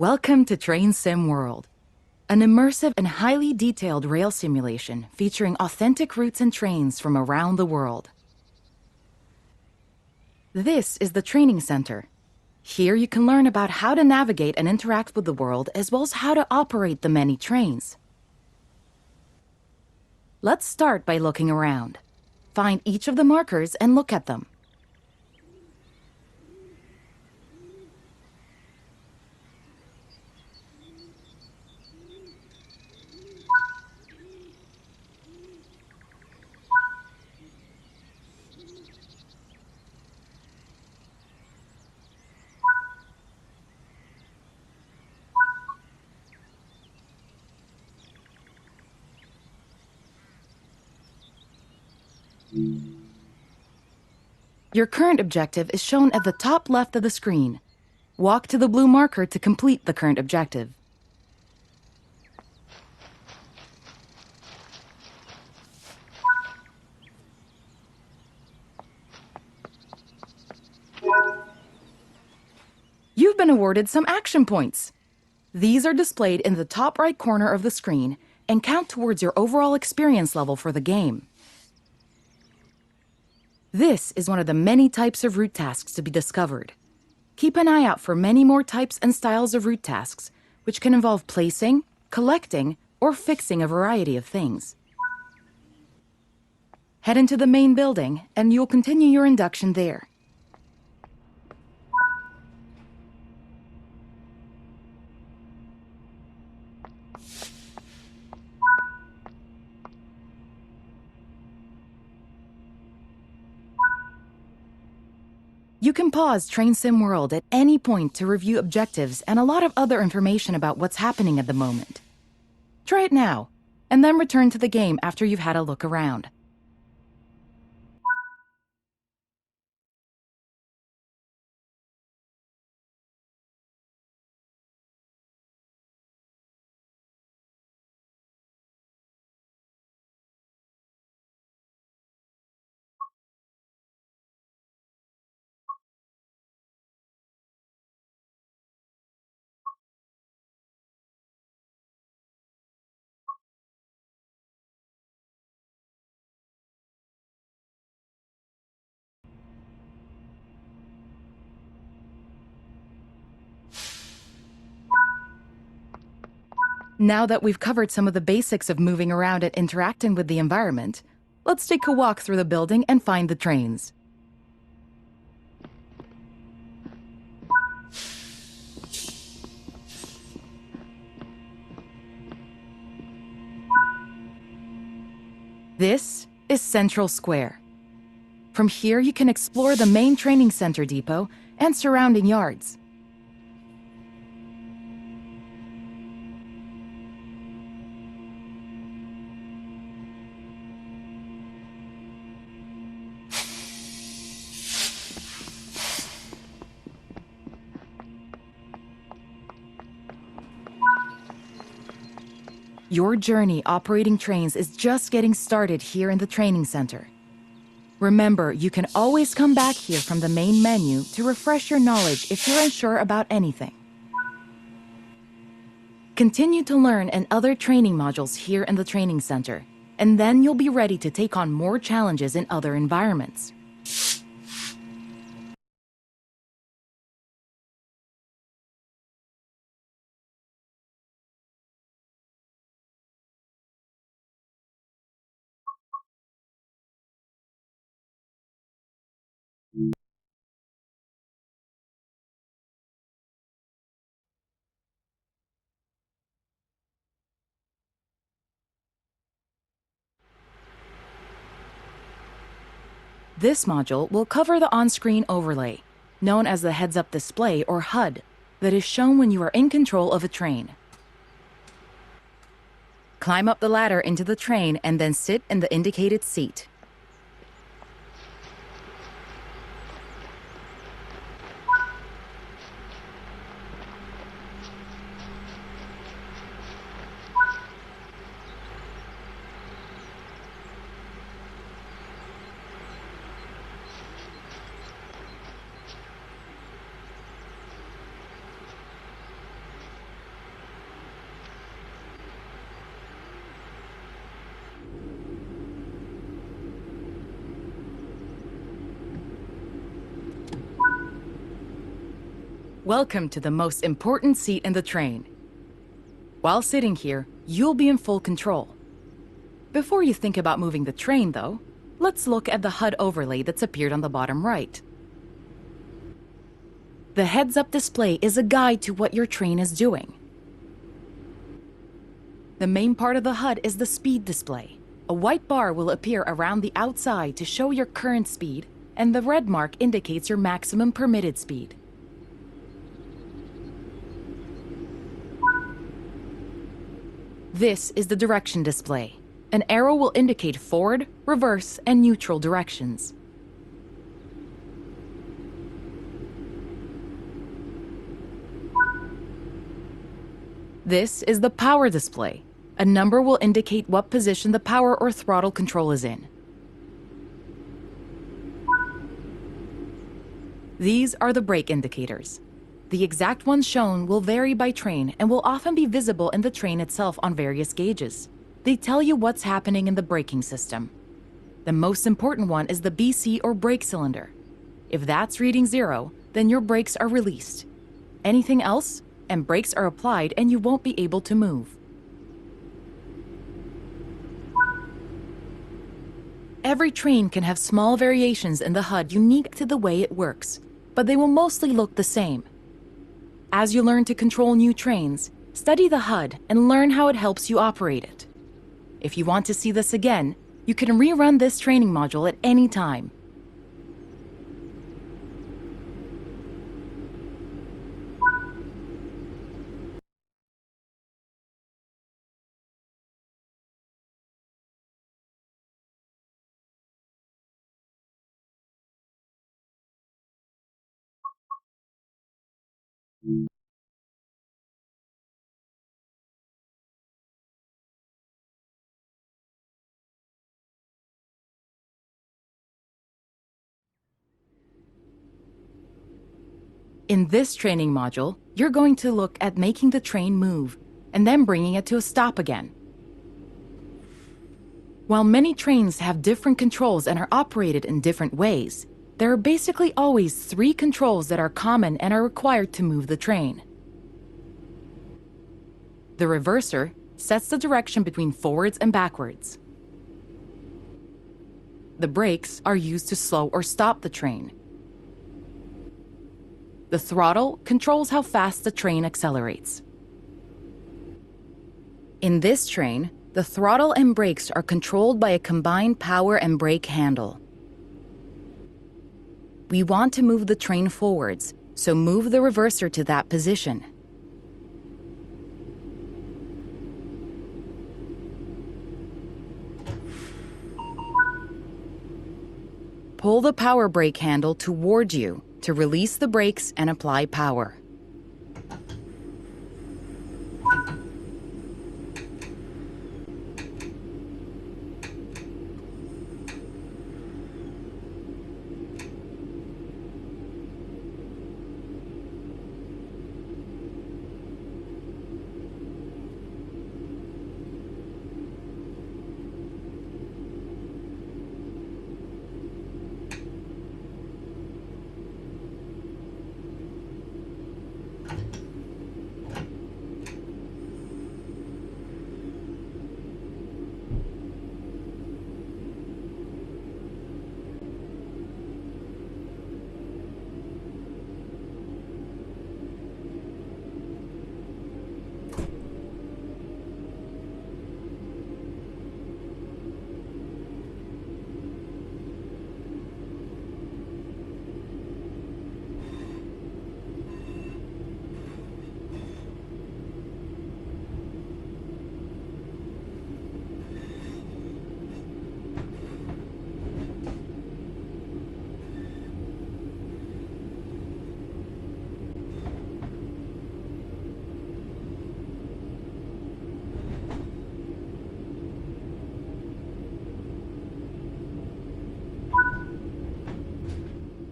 Welcome to Train Sim World, an immersive and highly detailed rail simulation featuring authentic routes and trains from around the world. This is the training center. Here you can learn about how to navigate and interact with the world, as well as how to operate the many trains. Let's start by looking around. Find each of the markers and look at them. Your current objective is shown at the top left of the screen. Walk to the blue marker to complete the current objective. You've been awarded some action points. These are displayed in the top right corner of the screen and count towards your overall experience level for the game. This is one of the many types of route tasks to be discovered. Keep an eye out for many more types and styles of route tasks, which can involve placing, collecting, or fixing a variety of things. Head into the main building, and you'll continue your induction there. You can pause Train Sim World at any point to review objectives and a lot of other information about what's happening at the moment. Try it now, and then return to the game after you've had a look around. Now that we've covered some of the basics of moving around and interacting with the environment, let's take a walk through the building and find the trains. This is Central Square. From here, you can explore the main training center depot and surrounding yards. Your journey operating trains is just getting started here in the training center. Remember, you can always come back here from the main menu to refresh your knowledge if you're unsure about anything. Continue to learn and other training modules here in the training center, and then you'll be ready to take on more challenges in other environments. This module will cover the on-screen overlay, known as the heads-up display or HUD, that is shown when you are in control of a train. Climb up the ladder into the train and then sit in the indicated seat. Welcome to the most important seat in the train. While sitting here, you'll be in full control. Before you think about moving the train, though, let's look at the HUD overlay that's appeared on the bottom right. The heads-up display is a guide to what your train is doing. The main part of the HUD is the speed display. A white bar will appear around the outside to show your current speed, and the red mark indicates your maximum permitted speed. This is the direction display. An arrow will indicate forward, reverse, and neutral directions. This is the power display. A number will indicate what position the power or throttle control is in. These are the brake indicators. The exact ones shown will vary by train and will often be visible in the train itself on various gauges. They tell you what's happening in the braking system. The most important one is the BC or brake cylinder. If that's reading 0, then your brakes are released. Anything else, and brakes are applied and you won't be able to move. Every train can have small variations in the HUD unique to the way it works, but they will mostly look the same. As you learn to control new trains, study the HUD and learn how it helps you operate it. If you want to see this again, you can rerun this training module at any time. In this training module, you're going to look at making the train move, and then bringing it to a stop again. While many trains have different controls and are operated in different ways, there are basically always 3 controls that are common and are required to move the train. The reverser sets the direction between forwards and backwards. The brakes are used to slow or stop the train. The throttle controls how fast the train accelerates. In this train, the throttle and brakes are controlled by a combined power and brake handle. We want to move the train forwards, so move the reverser to that position. Pull the power brake handle toward you to release the brakes and apply power.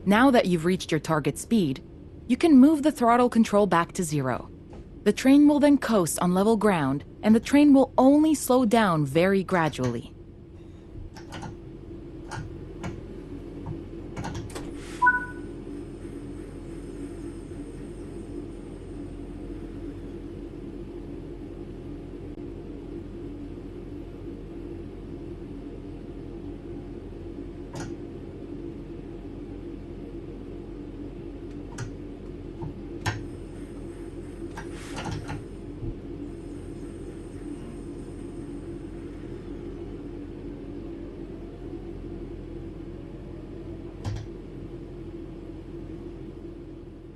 Now that you've reached your target speed, you can move the throttle control back to 0. The train will then coast on level ground, and the train will only slow down very gradually.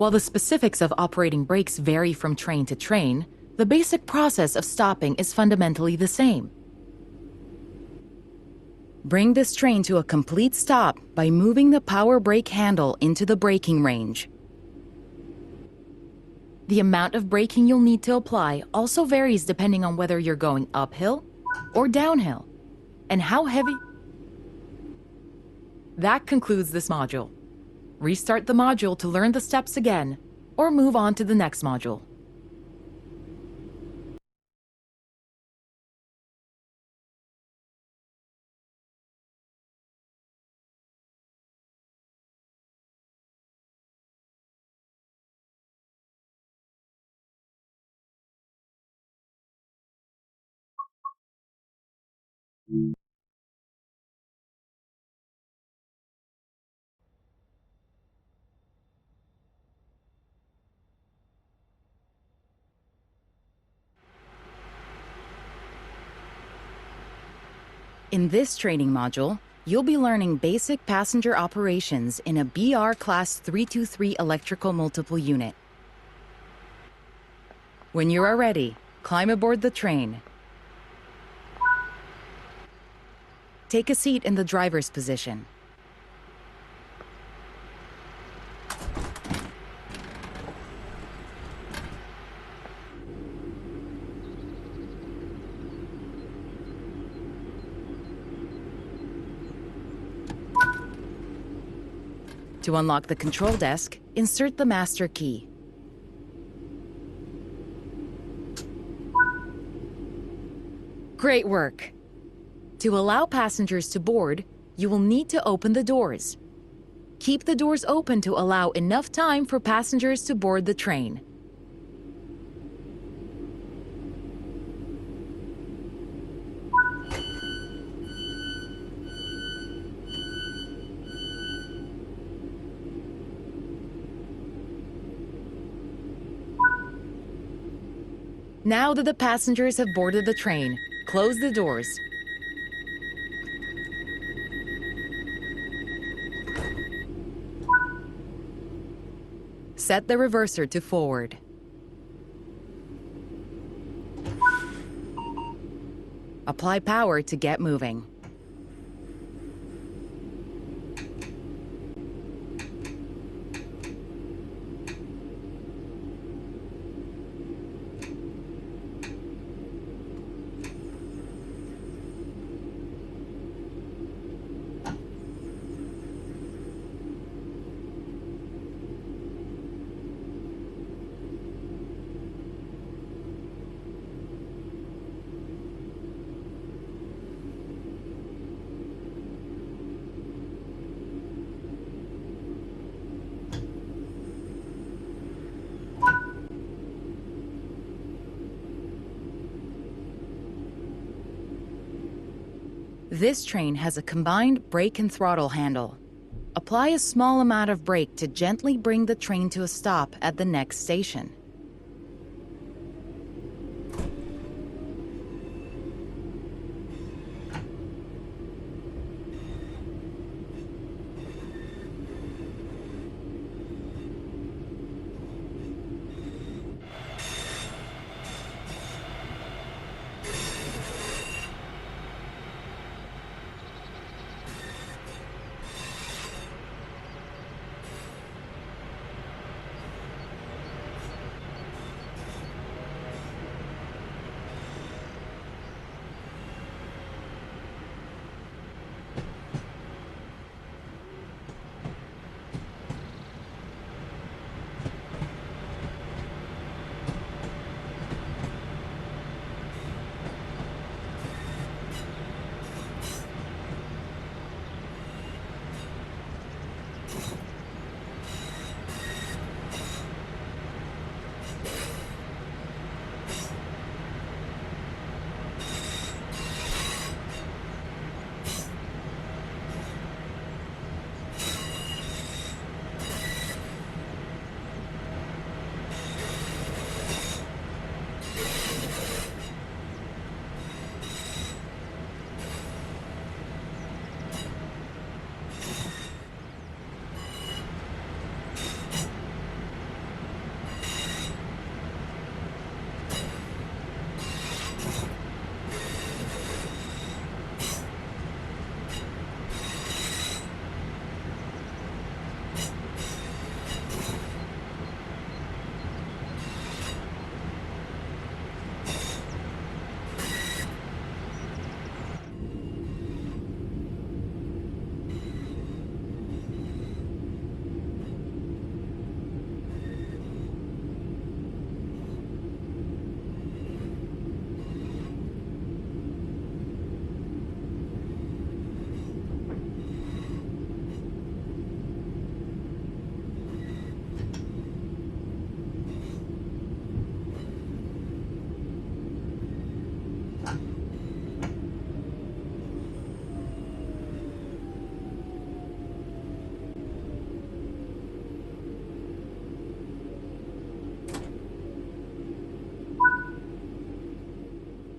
While the specifics of operating brakes vary from train to train, the basic process of stopping is fundamentally the same. Bring this train to a complete stop by moving the power brake handle into the braking range. The amount of braking you'll need to apply also varies depending on whether you're going uphill or downhill, and how heavy. That concludes this module. Restart the module to learn the steps again, or move on to the next module. In this training module, you'll be learning basic passenger operations in a BR Class 323 electrical multiple unit. When you are ready, climb aboard the train. Take a seat in the driver's position. To unlock the control desk, insert the master key. Great work! To allow passengers to board, you will need to open the doors. Keep the doors open to allow enough time for passengers to board the train. Now that the passengers have boarded the train, close the doors. Set the reverser to forward. Apply power to get moving. This train has a combined brake and throttle handle. Apply a small amount of brake to gently bring the train to a stop at the next station.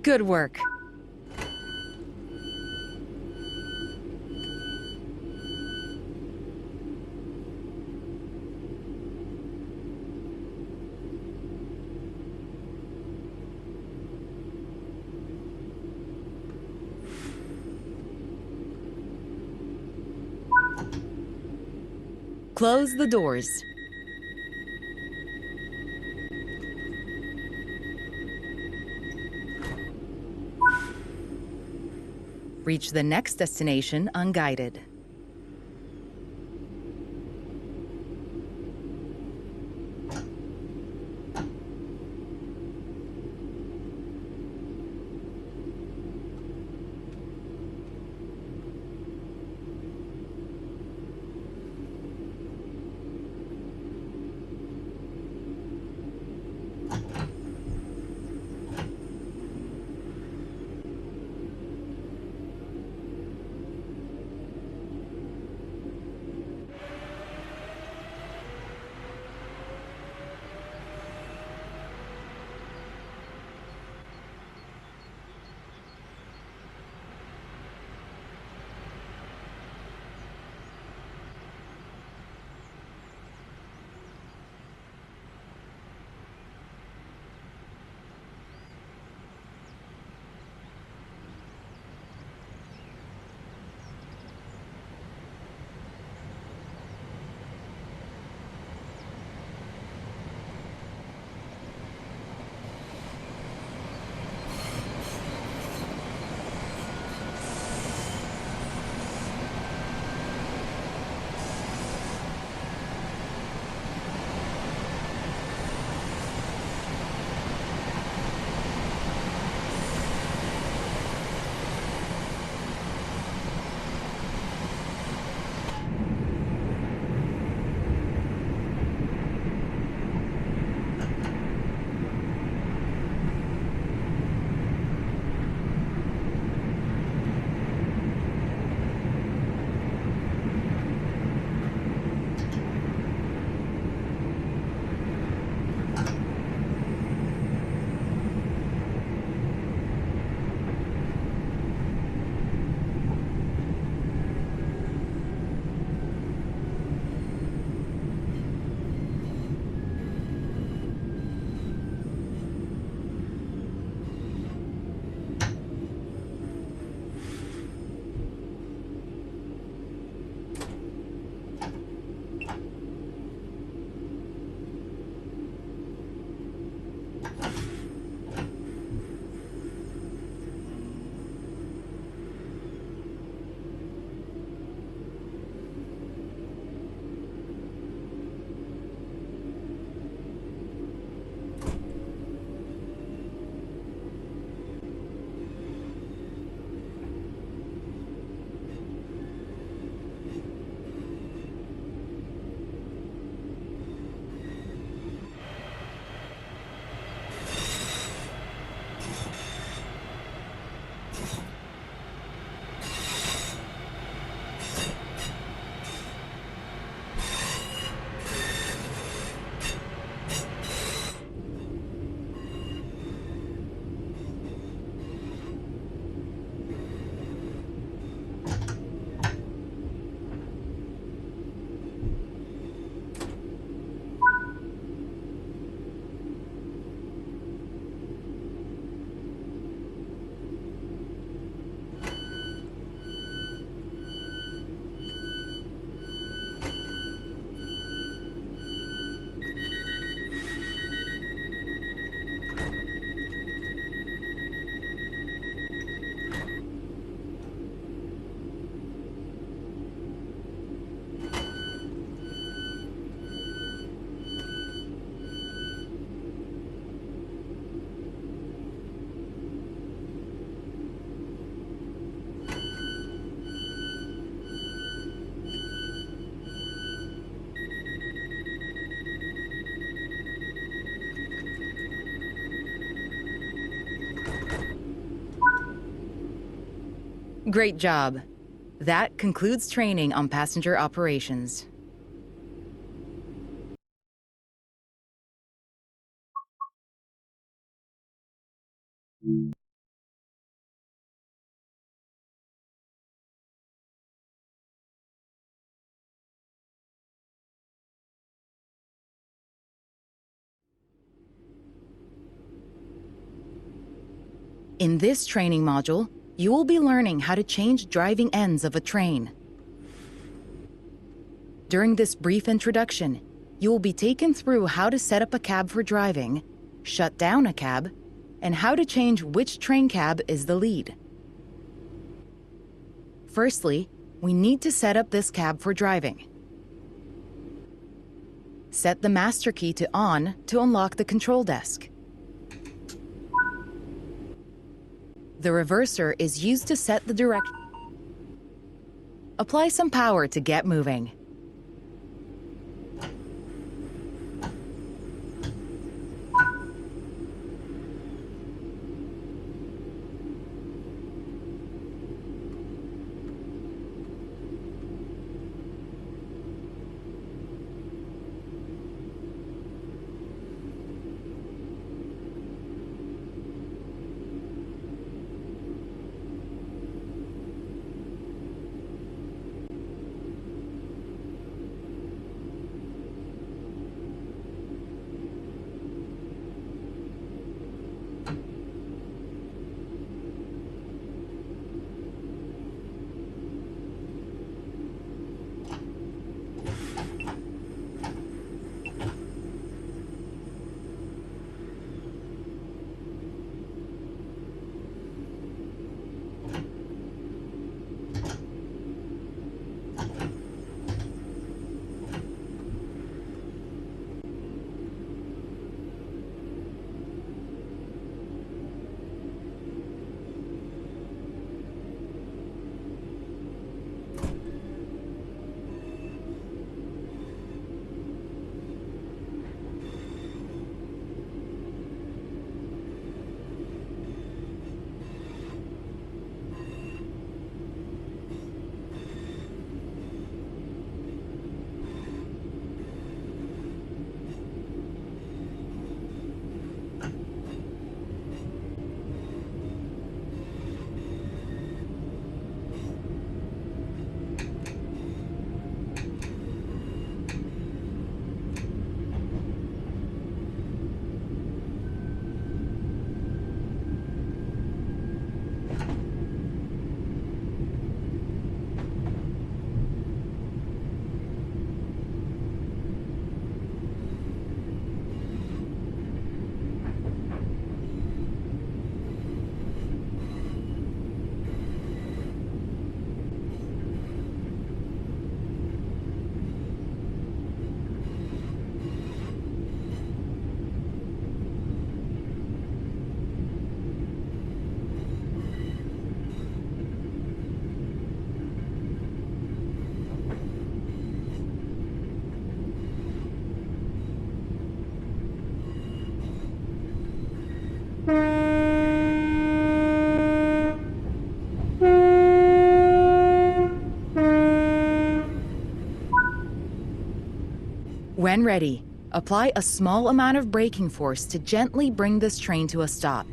Good work. Close the doors. Reach the next destination unguided. Great job. That concludes training on passenger operations. In this training module, you will be learning how to change driving ends of a train. During this brief introduction, you will be taken through how to set up a cab for driving, shut down a cab, and how to change which train cab is the lead. Firstly, we need to set up this cab for driving. Set the master key to on to unlock the control desk. The reverser is used to set the direction. Apply some power to get moving. When ready, apply a small amount of braking force to gently bring this train to a stop.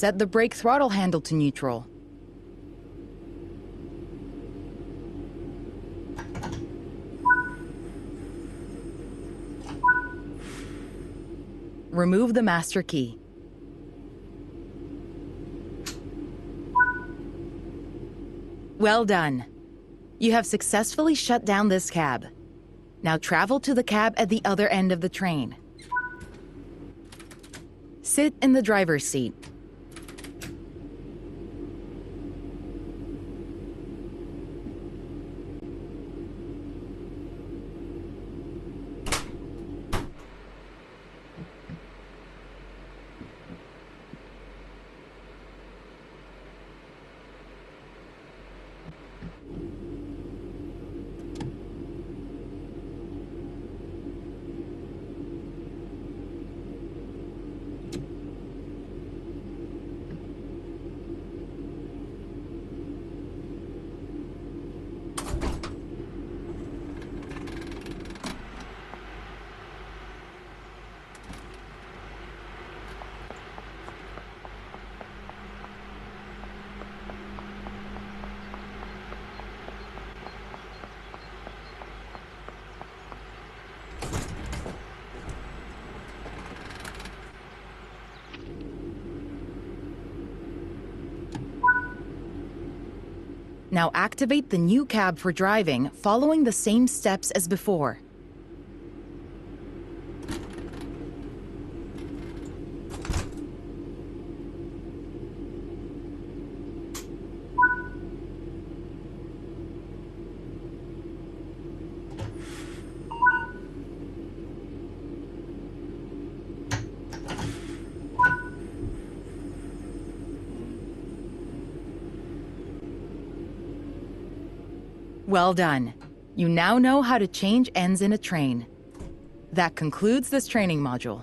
Set the brake throttle handle to neutral. Remove the master key. Well done. You have successfully shut down this cab. Now travel to the cab at the other end of the train. Sit in the driver's seat. Now activate the new cab for driving, following the same steps as before. Well done. You now know how to change ends in a train. That concludes this training module.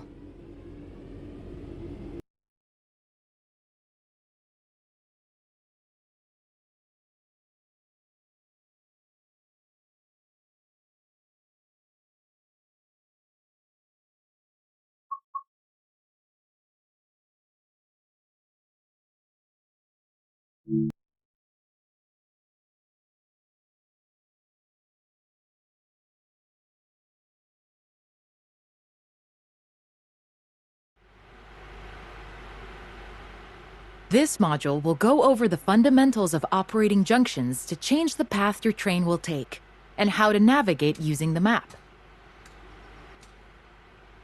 This module will go over the fundamentals of operating junctions to change the path your train will take, and how to navigate using the map.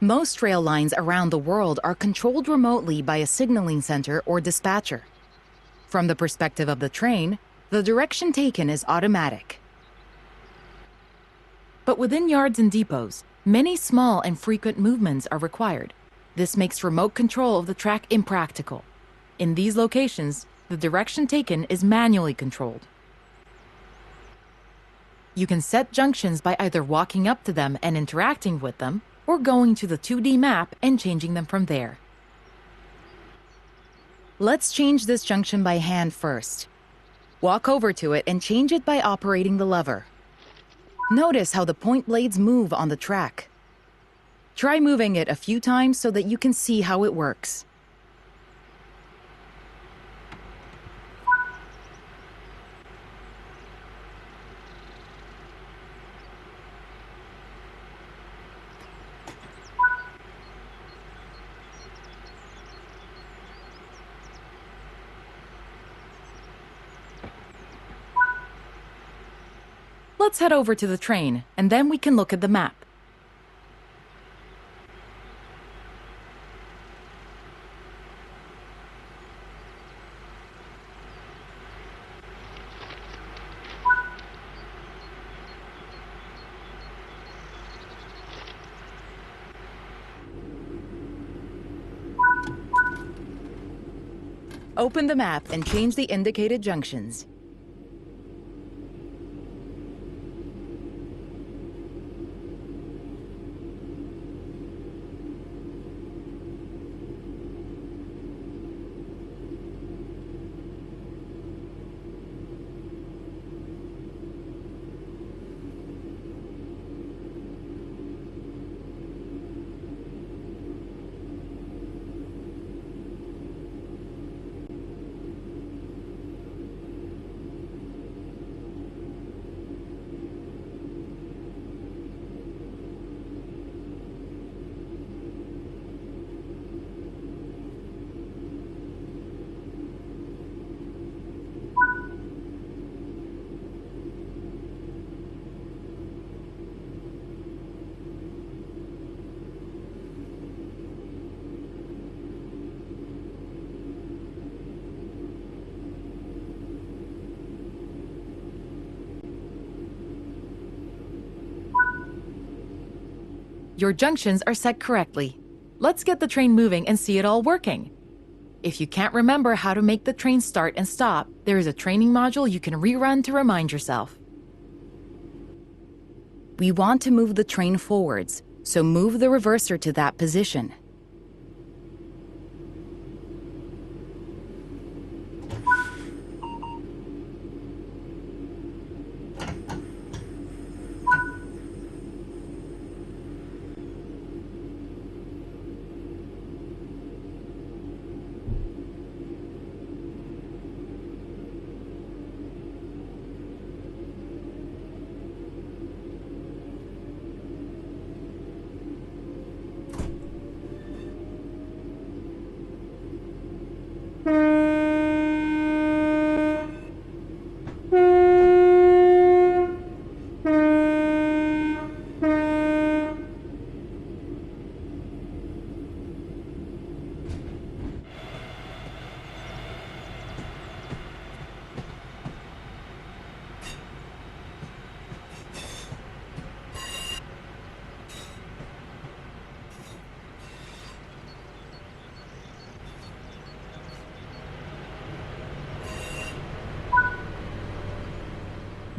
Most rail lines around the world are controlled remotely by a signaling center or dispatcher. From the perspective of the train, the direction taken is automatic. But within yards and depots, many small and frequent movements are required. This makes remote control of the track impractical. In these locations, the direction taken is manually controlled. You can set junctions by either walking up to them and interacting with them, or going to the 2D map and changing them from there. Let's change this junction by hand first. Walk over to it and change it by operating the lever. Notice how the point blades move on the track. Try moving it a few times so that you can see how it works. Let's head over to the train, and then we can look at the map. Open the map and change the indicated junctions. Your junctions are set correctly. Let's get the train moving and see it all working. If you can't remember how to make the train start and stop, there is a training module you can rerun to remind yourself. We want to move the train forwards, so move the reverser to that position.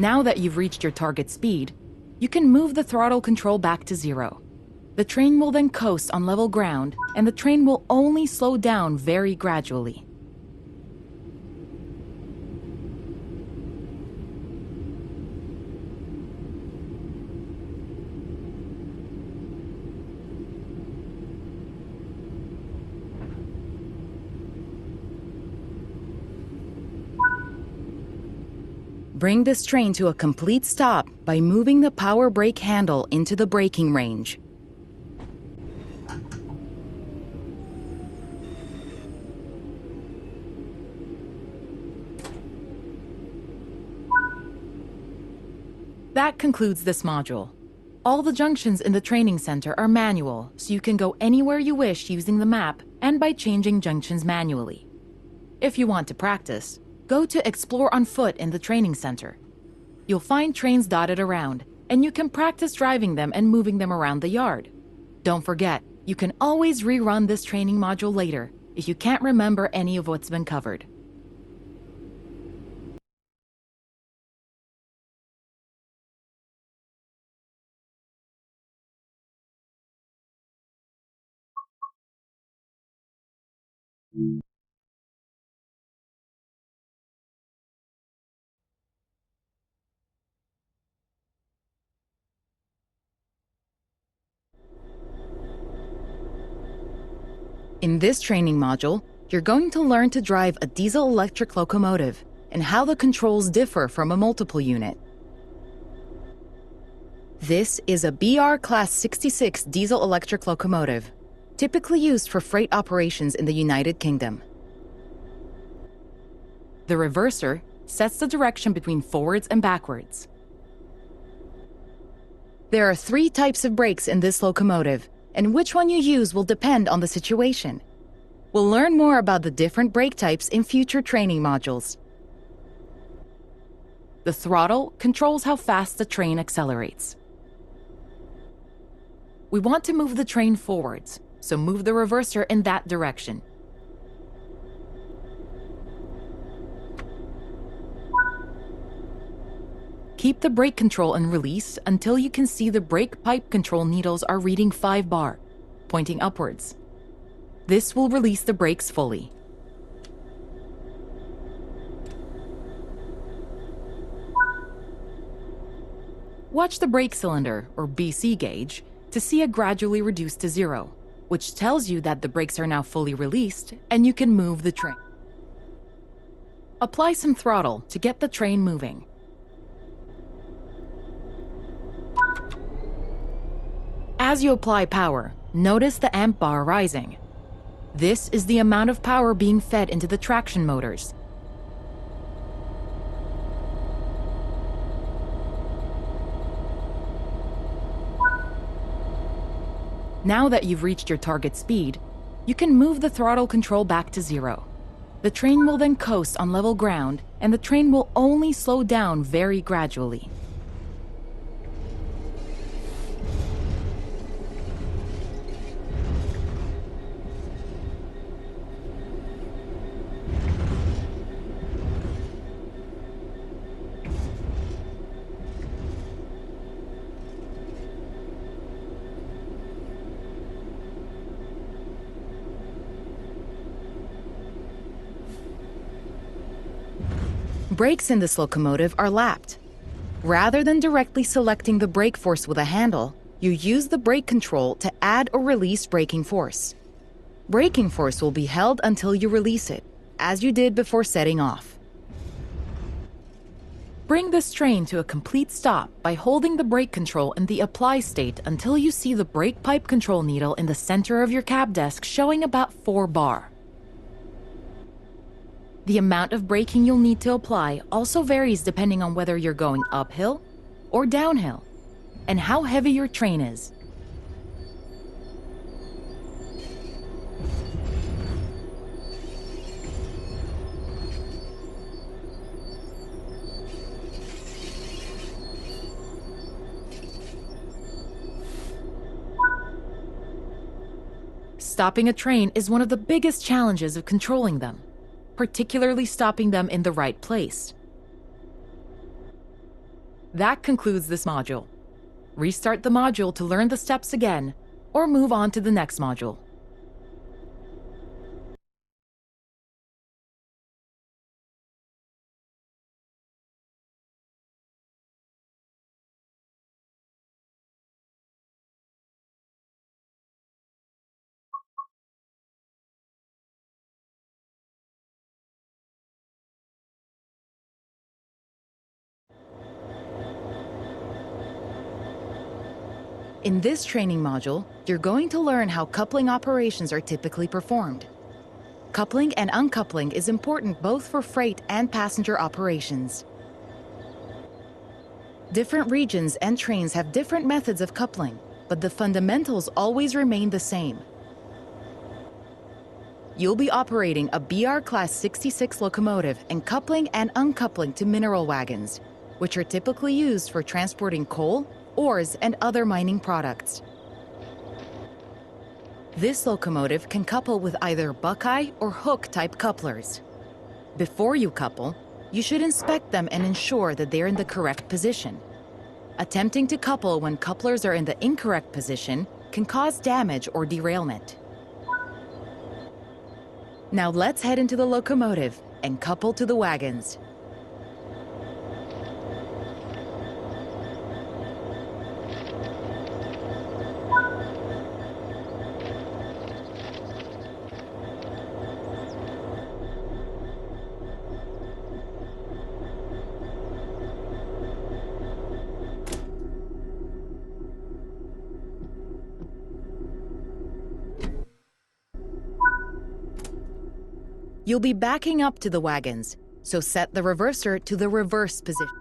Now that you've reached your target speed, you can move the throttle control back to 0. The train will then coast on level ground, and the train will only slow down very gradually. Bring this train to a complete stop by moving the power brake handle into the braking range. That concludes this module. All the junctions in the training center are manual, so you can go anywhere you wish using the map and by changing junctions manually. If you want to practice, go to Explore on Foot in the training center. You'll find trains dotted around, and you can practice driving them and moving them around the yard. Don't forget, you can always rerun this training module later if you can't remember any of what's been covered. In this training module, you're going to learn to drive a diesel-electric locomotive and how the controls differ from a multiple unit. This is a BR Class 66 diesel-electric locomotive, typically used for freight operations in the United Kingdom. The reverser sets the direction between forwards and backwards. There are 3 types of brakes in this locomotive, and which one you use will depend on the situation. We'll learn more about the different brake types in future training modules. The throttle controls how fast the train accelerates. We want to move the train forwards, so move the reverser in that direction. Keep the brake control and release until you can see the brake pipe control needles are reading 5 bar, pointing upwards. This will release the brakes fully. Watch the brake cylinder, or BC gauge, to see it gradually reduce to 0, which tells you that the brakes are now fully released and you can move the train. Apply some throttle to get the train moving. As you apply power, notice the amp bar rising. This is the amount of power being fed into the traction motors. Now that you've reached your target speed, you can move the throttle control back to 0. The train will then coast on level ground, and the train will only slow down very gradually. Brakes in this locomotive are lapped. Rather than directly selecting the brake force with a handle, you use the brake control to add or release braking force. Braking force will be held until you release it, as you did before setting off. Bring this train to a complete stop by holding the brake control in the apply state until you see the brake pipe control needle in the center of your cab desk showing about 4 bar. The amount of braking you'll need to apply also varies depending on whether you're going uphill or downhill, and how heavy your train is. Stopping a train is one of the biggest challenges of controlling them, particularly stopping them in the right place. That concludes this module. Restart the module to learn the steps again, or move on to the next module. In this training module, you're going to learn how coupling operations are typically performed. Coupling and uncoupling is important both for freight and passenger operations. Different regions and trains have different methods of coupling, but the fundamentals always remain the same. You'll be operating a BR Class 66 locomotive and coupling and uncoupling to mineral wagons, which are typically used for transporting coal, ores, and other mining products. This locomotive can couple with either Buckeye or Hook-type couplers. Before you couple, you should inspect them and ensure that they're in the correct position. Attempting to couple when couplers are in the incorrect position can cause damage or derailment. Now let's head into the locomotive and couple to the wagons. You'll be backing up to the wagons, so set the reverser to the reverse position.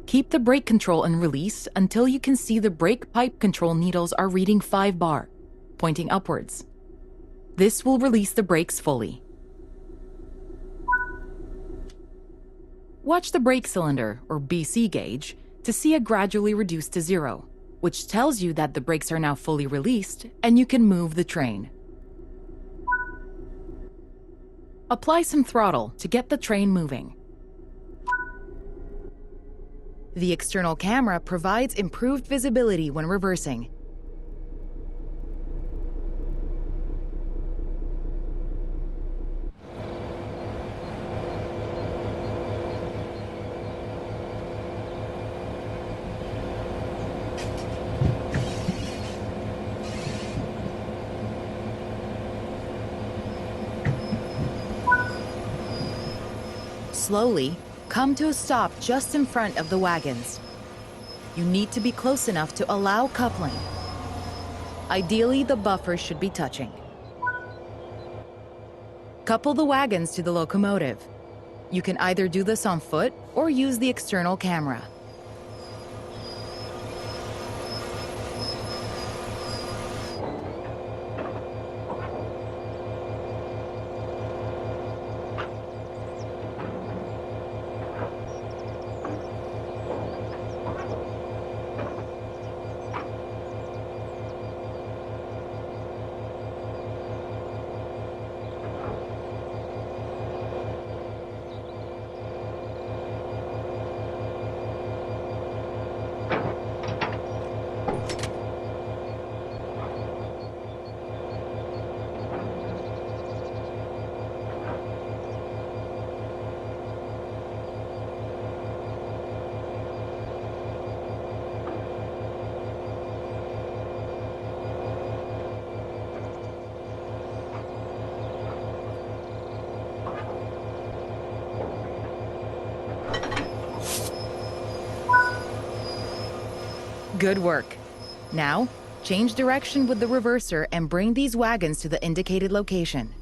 Keep the brake control and release until you can see the brake pipe control needles are reading 5 bar, pointing upwards. This will release the brakes fully. Watch the brake cylinder, or BC gauge, to see it gradually reduce to 0, which tells you that the brakes are now fully released and you can move the train. Apply some throttle to get the train moving. The external camera provides improved visibility when reversing. Slowly, come to a stop just in front of the wagons. You need to be close enough to allow coupling. Ideally, the buffers should be touching. Couple the wagons to the locomotive. You can either do this on foot or use the external camera. Good work. Now, change direction with the reverser and bring these wagons to the indicated location.